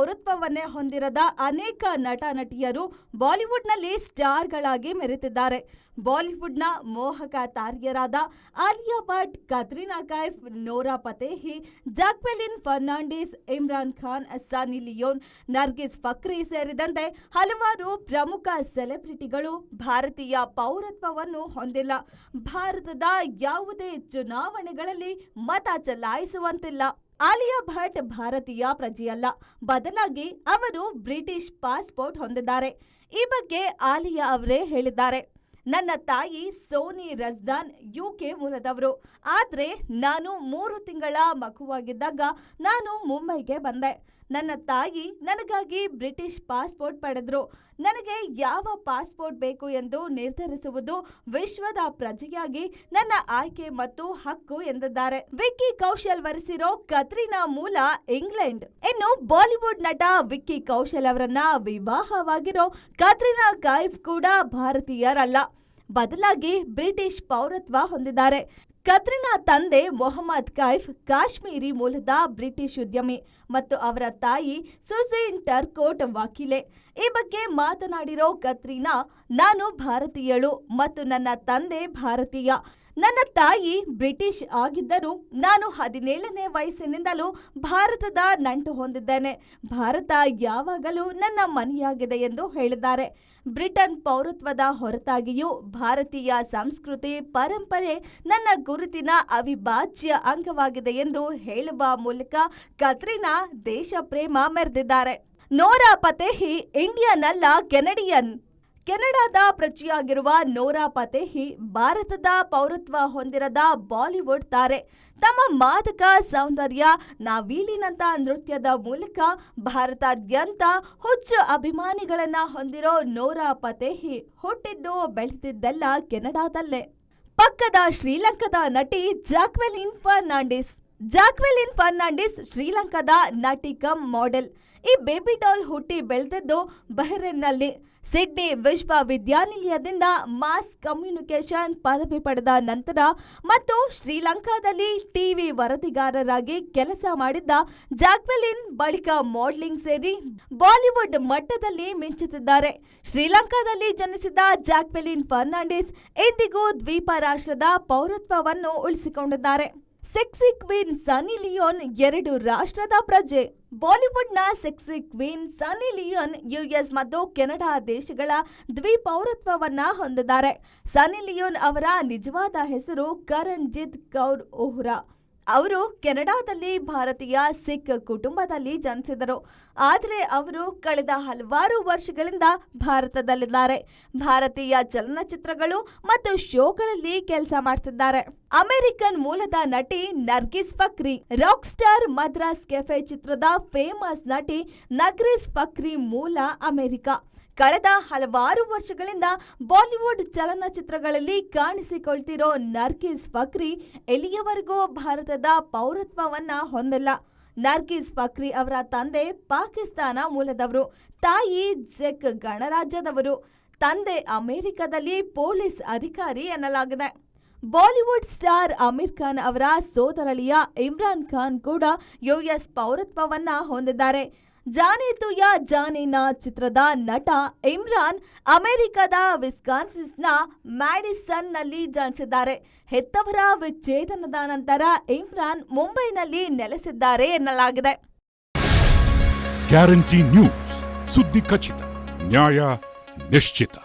ಪೌರತ್ವವನ್ನೇ ಹೊಂದಿರದ ಅನೇಕ ನಟ ನಟಿಯರು ಬಾಲಿವುಡ್ನಲ್ಲಿ ಸ್ಟಾರ್ಗಳಾಗಿ ಮೆರೆತಿದ್ದಾರೆ. ಬಾಲಿವುಡ್ನ ಮೋಹಕ ತಾರೆಯರಾದ ಆಲಿಯಾ ಭಟ್, ಕತ್ರಿನಾ ಕೈಫ್, ನೋರಾ ಫತೇಹಿ, ಜಾಕ್ವೆಲಿನ್ ಫರ್ನಾಂಡಿಸ್, ಇಮ್ರಾನ್ ಖಾನ್, ಸನ್ನಿ ಲಿಯೋನ್, ನರ್ಗಿಸ್ ಫಕ್ರಿ ಸೇರಿದಂತೆ ಹಲವಾರು ಪ್ರಮುಖ ಸೆಲೆಬ್ರಿಟಿಗಳು ಭಾರತೀಯ ಪೌರತ್ವವನ್ನು ಹೊಂದಿಲ್ಲ. ಭಾರತದ ಯಾವುದೇ ಚುನಾವಣೆಗಳಲ್ಲಿ ಮತ ಚಲಾಯಿಸುವಂತಿಲ್ಲ. ಆಲಿಯಾ ಭಟ್ ಭಾರತೀಯ ಪ್ರಜೆಯಲ್ಲ, ಬದಲಾಗಿ ಅವರು ಬ್ರಿಟಿಷ್ ಪಾಸ್ಪೋರ್ಟ್ ಹೊಂದಿದ್ದಾರೆ. ಈ ಬಗ್ಗೆ ಆಲಿಯಾ ಅವರೇ ಹೇಳಿದ್ದಾರೆ. ನನ್ನ ತಾಯಿ ಸೋನಿ ರಜ್ದಾನ್ ಯುಕೆ ಮೂಲದವರು. ಆದರೆ ನಾನು 3 ತಿಂಗಳ ಮಗುವಾಗಿದ್ದಾಗ ನಾನು ಮುಂಬೈಗೆ ಬಂದೆ. ನನ್ನ ತಾಯಿ ನನಗಾಗಿ ಬ್ರಿಟಿಷ್ ಪಾಸ್ಪೋರ್ಟ್ ಪಡೆದ್ರು. ನನಗೆ ಯಾವ ಪಾಸ್ಪೋರ್ಟ್ ಬೇಕು ಎಂದು ನಿರ್ಧರಿಸುವುದು ವಿಶ್ವದ ಪ್ರಜೆಯಾಗಿ ನನ್ನ ಆಯ್ಕೆ ಮತ್ತು ಹಕ್ಕು ಎಂದಿದ್ದಾರೆ. ವಿಕ್ಕಿ ಕೌಶಲ್ ವರಿಸಿರೋ ಕತ್ರಿನಾ ಮೂಲ ಇಂಗ್ಲೆಂಡ್. ಇನ್ನು ಬಾಲಿವುಡ್ ನಟ ವಿಕ್ಕಿ ಕೌಶಲ್ ಅವರನ್ನ ವಿವಾಹವಾಗಿರೋ ಕತ್ರಿನಾ ಕೈಫ್ ಕೂಡ ಭಾರತೀಯರಲ್ಲ, ಬದಲಾಗಿ ಬ್ರಿಟಿಷ್ ಪೌರತ್ವ ಹೊಂದಿದ್ದಾರೆ. ಕತ್ರಿನಾ ತಂದೆ ಮೊಹಮ್ಮದ್ ಕೈಫ್ ಕಾಶ್ಮೀರಿ ಮೂಲದ ಬ್ರಿಟಿಷ್ ಉದ್ಯಮಿ ಮತ್ತು ಅವರ ತಾಯಿ ಸುಜೇನ್ ಟರ್ಕೋಟ್ ವಕೀಲೆ. ಈ ಬಗ್ಗೆ ಮಾತನಾಡಿರೋ ಕತ್ರಿನಾ, ನಾನು ಭಾರತೀಯಳು ಮತ್ತು ನನ್ನ ತಂದೆ ಭಾರತೀಯ. ನನ್ನ ತಾಯಿ ಬ್ರಿಟಿಷ್ ಆಗಿದ್ದರೂ ನಾನು 17ನೇ ವಯಸ್ಸಿನಿಂದಲೂ ಭಾರತದ ನಂಟು ಹೊಂದಿದ್ದೇನೆ. ಭಾರತ ಯಾವಾಗಲೂ ನನ್ನ ಮನೆಯಾಗಿದೆ ಎಂದು ಹೇಳಿದ್ದಾರೆ. ಬ್ರಿಟನ್ ಪೌರತ್ವದ ಹೊರತಾಗಿಯೂ ಭಾರತೀಯ ಸಂಸ್ಕೃತಿ ಪರಂಪರೆ ನನ್ನ ಗುರುತಿನ ಅವಿಭಾಜ್ಯ ಅಂಗವಾಗಿದೆ ಎಂದು ಹೇಳುವ ಮೂಲಕ ಕತ್ರಿನಾ ದೇಶ ಪ್ರೇಮ ಮೆರೆದಿದ್ದಾರೆ. ನೋರಾ ಫತೇಹಿ ಇಂಡಿಯನ್ ಅಲ್ಲ, ಕೆನಡಿಯನ್. ಕೆನಡಾದ ಪ್ರಜೆಯಾಗಿರುವ ನೋರಾ ಫತೇಹಿ ಭಾರತದ ಪೌರತ್ವ ಹೊಂದಿರದ ಬಾಲಿವುಡ್ ತಾರೆ. ತಮ್ಮ ಮಾದಕ ಸೌಂದರ್ಯ, ನಾವೀಲಿನಂತ ನೃತ್ಯದ ಮೂಲಕ ಭಾರತಾದ್ಯಂತ ಹುಚ್ಚು ಅಭಿಮಾನಿಗಳನ್ನ ಹೊಂದಿರೋ ನೋರಾ ಫತೇಹಿ ಹುಟ್ಟಿದ್ದು ಬೆಳೆದಿದ್ದೆಲ್ಲ ಕೆನಡಾದಲ್ಲೇ. ಪಕ್ಕದ ಶ್ರೀಲಂಕಾದ ನಟಿ ಜಾಕ್ವೆಲಿನ್ ಫರ್ನಾಂಡಿಸ್. ಜಾಕ್ವೆಲಿನ್ ಫರ್ನಾಂಡಿಸ್ ಶ್ರೀಲಂಕಾದ ನಟಿ ಕಮ್ ಮಾಡೆಲ್. ಈ ಬೇಬಿ ಡಾಲ್ ಹುಟ್ಟಿ ಬೆಳೆದದ್ದು ಬಹ್ರೇನ್ನಲ್ಲಿ. ಸಿಡ್ನಿ ವಿಶ್ವವಿದ್ಯಾನಿಲಯದಿಂದ ಮಾಸ್ ಕಮ್ಯುನಿಕೇಷನ್ ಪದವಿ ಪಡೆದ ನಂತರ ಮತ್ತು ಶ್ರೀಲಂಕಾದಲ್ಲಿ ಟಿವಿ ವರದಿಗಾರರಾಗಿ ಕೆಲಸ ಮಾಡಿದ್ದ ಜಾಕ್ವೆಲಿನ್ ಬಳಿಕ ಮಾಡೆಲಿಂಗ್ ಸೇರಿ ಬಾಲಿವುಡ್ ಮಟ್ಟದಲ್ಲಿ ಮಿಂಚುತ್ತಿದ್ದಾರೆ. ಶ್ರೀಲಂಕಾದಲ್ಲಿ ಜನಿಸಿದ ಜಾಕ್ವೆಲಿನ್ ಫರ್ನಾಂಡಿಸ್ ಇಂದಿಗೂ ದ್ವೀಪ ರಾಷ್ಟ್ರದ ಪೌರತ್ವವನ್ನು ಉಳಿಸಿಕೊಂಡಿದ್ದಾರೆ. ಸೆಕ್ಸಿ ಕ್ವೀನ್ ಸನ್ನಿ ಲಿಯೋನ್ 2 ರಾಷ್ಟ್ರದ ಪ್ರಜೆ. ಬಾಲಿವುಡ್ನ ಸೆಕ್ಸಿ ಕ್ವೀನ್ ಸನ್ನಿ ಲಿಯೋನ್ ಯುಎಸ್ ಮತ್ತು ಕೆನಡಾ ದೇಶಗಳ ದ್ವಿಪೌರತ್ವವನ್ನ ಹೊಂದಿದ್ದಾರೆ. ಸನ್ನಿ ಲಿಯೋನ್ ಅವರ ನಿಜವಾದ ಹೆಸರು ಕರಣ್ಜಿತ್ ಕೌರ್ ಓಹ್ರಾ. ಅವರು ಕೆನಡಾದಲ್ಲಿ ಭಾರತೀಯ ಸಿಖ್ ಕುಟುಂಬದಲ್ಲಿ ಜನಿಸಿದರು. ಆದರೆ ಅವರು ಕಳೆದ ಹಲವಾರು ವರ್ಷಗಳಿಂದ ಭಾರತದಲ್ಲಿದ್ದಾರೆ. ಭಾರತೀಯ ಚಲನಚಿತ್ರಗಳು ಮತ್ತು ಶೋಗಳಲ್ಲಿ ಕೆಲಸ ಮಾಡ್ತಿದ್ದಾರೆ. ಅಮೆರಿಕನ್ ಮೂಲದ ನಟಿ ನರ್ಗಿಸ್ ಫಕ್ರಿ. ರಾಕ್ ಸ್ಟಾರ್ ಮದ್ರಾಸ್ ಕೆಫೆ ಚಿತ್ರದ ಫೇಮಸ್ ನಟಿ ನರ್ಗಿಸ್ ಫಕ್ರಿ ಮೂಲ ಅಮೆರಿಕ. ಕಳೆದ ಹಲವಾರು ವರ್ಷಗಳಿಂದ ಬಾಲಿವುಡ್ ಚಲನಚಿತ್ರಗಳಲ್ಲಿ ಕಾಣಿಸಿಕೊಳ್ತಿರೋ ನರ್ಗಿಸ್ ಫಕ್ರಿ ಎಲ್ಲಿಯವರೆಗೂ ಭಾರತದ ಪೌರತ್ವವನ್ನ ಹೊಂದಿಲ್ಲ. ನರ್ಗಿಸ್ ಫಕ್ರಿ ಅವರ ತಂದೆ ಪಾಕಿಸ್ತಾನ ಮೂಲದವರು, ತಾಯಿ ಚೆಕ್ ಗಣರಾಜ್ಯದವರು. ತಂದೆ ಅಮೆರಿಕದಲ್ಲಿ ಪೊಲೀಸ್ ಅಧಿಕಾರಿ ಎನ್ನಲಾಗಿದೆ. ಬಾಲಿವುಡ್ ಸ್ಟಾರ್ ಆಮಿರ್ ಖಾನ್ ಅವರ ಸೋದರಳಿಯ ಇಮ್ರಾನ್ ಖಾನ್ ಕೂಡ ಯುಎಸ್ ಪೌರತ್ವವನ್ನ ಹೊಂದಿದ್ದಾರೆ. ಜಾನೆ ತು ಯಾ ಜಾನೆ ನಾ ಚಿತ್ರದ ನಟ ಇಮ್ರಾನ್ ಅಮೆರಿಕದ ವಿಸ್ಕಾನ್ಸಿನ್ನ ಮ್ಯಾಡಿಸನ್ನಲ್ಲಿ ಜನಿಸಿದ್ದಾರೆ. ಹೆತ್ತವರ ವಿಚ್ಛೇದನದ ನಂತರ ಇಮ್ರಾನ್ ಮುಂಬೈನಲ್ಲಿ ನೆಲೆಸಿದ್ದಾರೆ ಎನ್ನಲಾಗಿದೆ. ಗ್ಯಾರಂಟಿ ನ್ಯೂಸ್, ಸುದ್ದಿ ಖಚಿತ, ನ್ಯಾಯ ನಿಶ್ಚಿತ.